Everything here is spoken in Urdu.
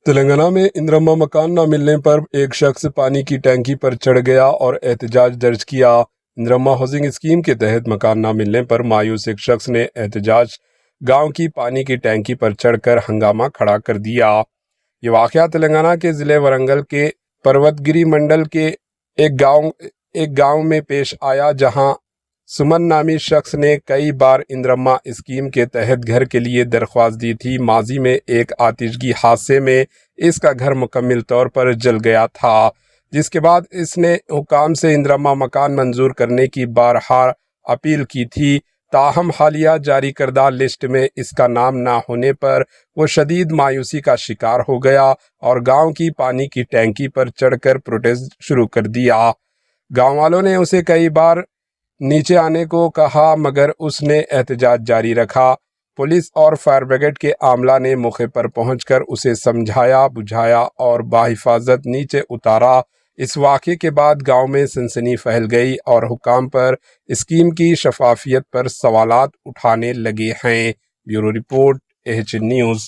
تلنگانہ میں اندرما مکان نہ ملنے پر ایک شخص پانی کی ٹینکی پر چڑھ گیا اور احتجاج درج کیا۔ اندرما ہاؤسنگ اسکیم کے تحت مکان نہ ملنے پر مایوس ایک شخص نے احتجاج گاؤں کی پانی کی ٹینکی پر چڑھ کر ہنگامہ کھڑا کر دیا۔ یہ واقعہ تلنگانہ کے ضلع ورنگل کے پروت گری منڈل کے ایک گاؤں میں پیش آیا، جہاں سمن نامی شخص نے کئی بار اندرما اسکیم کے تحت گھر کے لیے درخواست دی تھی۔ ماضی میں ایک آتشگی حادثے میں اس کا گھر مکمل طور پر جل گیا تھا، جس کے بعد اس نے حکام سے اندرما مکان منظور کرنے کی بارہا اپیل کی تھی، تاہم حالیہ جاری کردہ لسٹ میں اس کا نام نہ ہونے پر وہ شدید مایوسی کا شکار ہو گیا اور گاؤں کی پانی کی ٹینکی پر چڑھ کر پروٹیسٹ شروع کر دیا۔ گاؤں والوں نے اسے کئی بار نیچے آنے کو کہا، مگر اس نے احتجاج جاری رکھا۔ پولیس اور فائر بریگیڈ کے عملہ نے موقع پر پہنچ کر اسے سمجھایا بجھایا اور بحفاظت نیچے اتارا۔ اس واقعے کے بعد گاؤں میں سنسنی پھیل گئی اور حکام پر اسکیم کی شفافیت پر سوالات اٹھانے لگے ہیں۔ Bureau report, AH news.